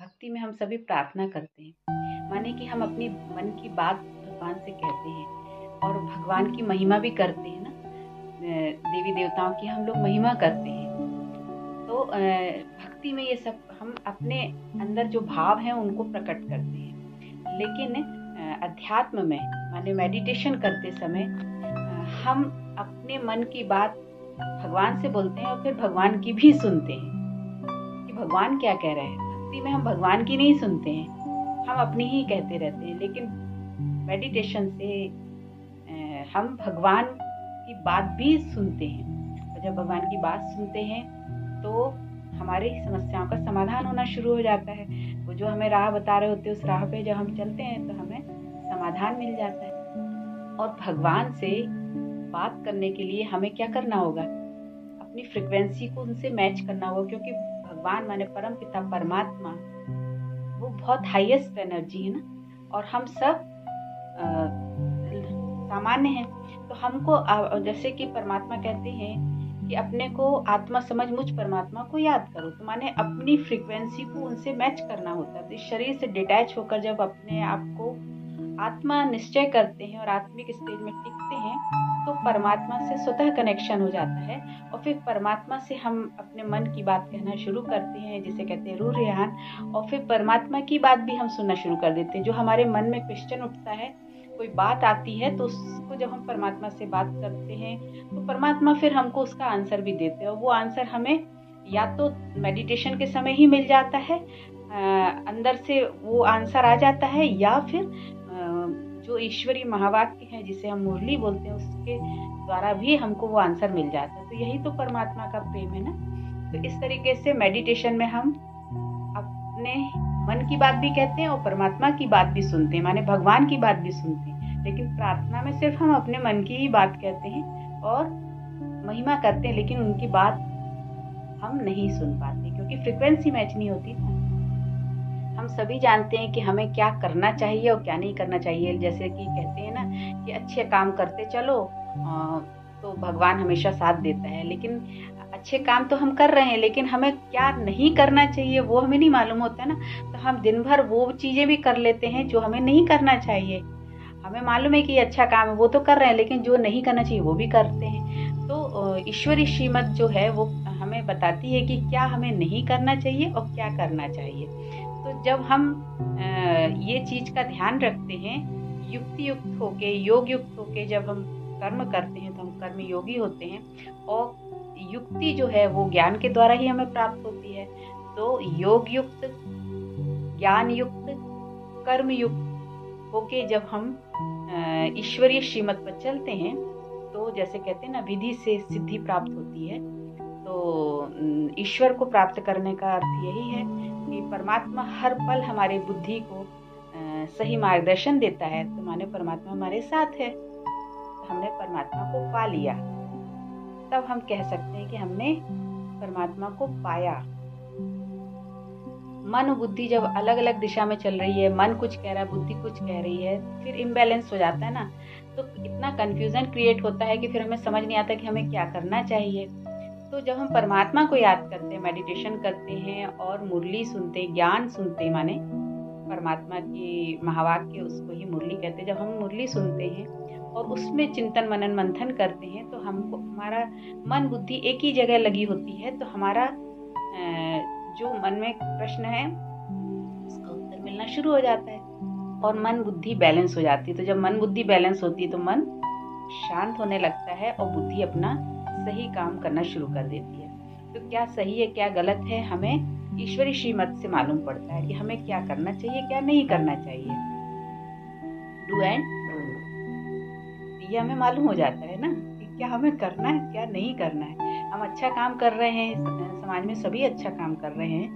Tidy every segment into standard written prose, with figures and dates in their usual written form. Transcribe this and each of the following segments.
भक्ति में हम सभी प्रार्थना करते हैं। माने कि हम अपनी मन की बात भगवान से कहते हैं और भगवान की महिमा भी करते हैं ना। देवी देवताओं की हम लोग महिमा करते हैं। तो भक्ति में ये सब हम अपने अंदर जो भाव हैं उनको प्रकट करते हैं। लेकिन अध्यात्म में माने मेडिटेशन करते समय हम अपने मन की बात भगवान से बोलते हैं और फिर भगवान की भी सुनते हैं कि भगवान क्या कह रहे हैं। भक्ति में हम भगवान की नहीं सुनते हैं, हम अपनी ही कहते रहते हैं। लेकिन मेडिटेशन से हम भगवान की बात भी सुनते हैं और जब भगवान की बात सुनते हैं तो हमारी समस्याओं का समाधान होना शुरू हो जाता है। वो जो हमें राह बता रहे होते हैं उस राह पे जब हम चलते हैं तो हमें समाधान मिल जाता है। और भगवान से बात करने के लिए हमें क्या करना होगा, अपनी फ्रिक्वेंसी को उनसे मैच करना होगा, क्योंकि भगवान माने परम पिता परमात्मा वो बहुत हाईएस्ट एनर्जी है ना, और हम सब सामान्य हैं। तो हमको जैसे कि परमात्मा कहते हैं कि अपने को आत्मा समझ मुझ परमात्मा को याद करो, तो माने अपनी फ्रीक्वेंसी को उनसे मैच करना होता है। तो इस शरीर से डिटैच होकर जब अपने आप को आत्मा निश्चय करते हैं और आत्मिक स्टेज में टिकते हैं तो परमात्मा से स्वतः कनेक्शन हो जाता है। और फिर परमात्मा से हम अपने मन की बात कहना शुरू करते हैं, जिसे कहते हैं रूह रेहान। और फिर परमात्मा की बात भी हम सुनना शुरू कर देते हैं। जो हमारे मन में क्वेश्चन उठता है, कोई बात आती है, तो उसको जब हम परमात्मा से बात करते हैं तो परमात्मा फिर हमको उसका आंसर भी देते हैं। और वो आंसर हमें या तो मेडिटेशन के समय ही मिल जाता है, अंदर से वो आंसर आ जाता है, या फिर जो ईश्वरीय महावाक्य है जिसे हम मुरली बोलते हैं उसके द्वारा भी हमको वो आंसर मिल जाता है। तो यही तो परमात्मा का प्रेम है ना। तो इस तरीके से मेडिटेशन में हम अपने मन की बात भी कहते हैं और परमात्मा की बात भी सुनते हैं, माने भगवान की बात भी सुनते हैं। लेकिन प्रार्थना में सिर्फ हम अपने मन की ही बात कहते हैं और महिमा करते हैं, लेकिन उनकी बात हम नहीं सुन पाते क्योंकि फ्रिक्वेंसी मैच नहीं होती ना। हम सभी जानते हैं कि हमें क्या करना चाहिए और क्या नहीं करना चाहिए। जैसे कि कहते हैं ना कि अच्छे काम करते चलो तो भगवान हमेशा साथ देता है। लेकिन अच्छे काम तो हम कर रहे हैं, लेकिन हमें क्या नहीं करना चाहिए वो हमें नहीं मालूम होता है ना। तो हम दिन भर वो चीज़ें भी कर लेते हैं जो हमें नहीं करना चाहिए। हमें मालूम है कि ये अच्छा काम है, वो तो कर रहे हैं, लेकिन जो नहीं करना चाहिए वो भी करते हैं। तो ईश्वरी श्रीमत जो है वो हमें बताती है कि क्या हमें नहीं करना चाहिए और क्या करना चाहिए। तो जब हम ये चीज़ का ध्यान रखते हैं, युक्ति युक्त होके, योग युक्त होके जब हम कर्म करते हैं तो हम कर्म योगी होते हैं। और युक्ति जो है वो ज्ञान के द्वारा ही हमें प्राप्त होती है। तो योग युक्त, ज्ञान युक्त, कर्म युक्त होके जब हम ईश्वरीय श्रीमत पर चलते हैं तो जैसे कहते हैं ना, विधि से सिद्धि प्राप्त होती है। तो ईश्वर को प्राप्त करने का अर्थ यही है कि परमात्मा हर पल हमारे बुद्धि को सही मार्गदर्शन देता है। तो माने परमात्मा हमारे साथ है, तो हमने परमात्मा को पा लिया, तब हम कह सकते हैं कि हमने परमात्मा को पाया। मन और बुद्धि जब अलग अलग दिशा में चल रही है, मन कुछ कह रहा है, बुद्धि कुछ कह रही है, फिर इम्बैलेंस हो जाता है ना। तो इतना कंफ्यूजन क्रिएट होता है कि फिर हमें समझ नहीं आता कि हमें क्या करना चाहिए। तो जब हम परमात्मा को याद करते हैं, मेडिटेशन करते हैं और मुरली सुनते हैं, ज्ञान सुनते हैं, माने परमात्मा की महावाक्य उसको ही मुरली कहते हैं। जब हम मुरली सुनते हैं और उसमें चिंतन मनन मंथन करते हैं तो हमको हमारा मन बुद्धि एक ही जगह लगी होती है। तो हमारा जो मन में प्रश्न है उसका उत्तर मिलना शुरू हो जाता है और मन बुद्धि बैलेंस हो जाती है। तो जब मन बुद्धि बैलेंस होती है तो मन शांत होने लगता है और बुद्धि अपना सही काम करना शुरू कर देती है। तो क्या सही है क्या गलत है हमें ईश्वरी श्रीमत से मालूम पड़ता है कि हमें क्या करना चाहिए क्या नहीं करना चाहिए। डू एंड ये हमें मालूम हो जाता है ना कि क्या हमें करना है क्या नहीं करना है। हम अच्छा काम कर रहे हैं, समाज में सभी अच्छा काम कर रहे हैं,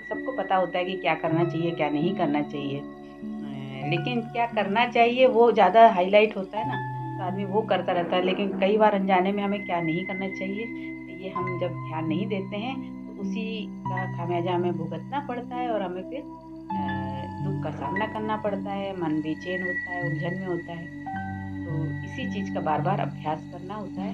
सबको पता होता है कि क्या करना चाहिए क्या नहीं करना चाहिए। लेकिन क्या करना चाहिए वो ज़्यादा हाईलाइट होता है ना, तो आदमी वो करता रहता है। लेकिन कई बार अनजाने में हमें क्या नहीं करना चाहिए ये हम जब ध्यान नहीं देते हैं तो उसी का खामियाजा हमें भुगतना पड़ता है और हमें फिर दुख का सामना करना पड़ता है। मन बेचैन होता है, उलझन में होता है। तो इसी चीज़ का बार बार अभ्यास करना होता है।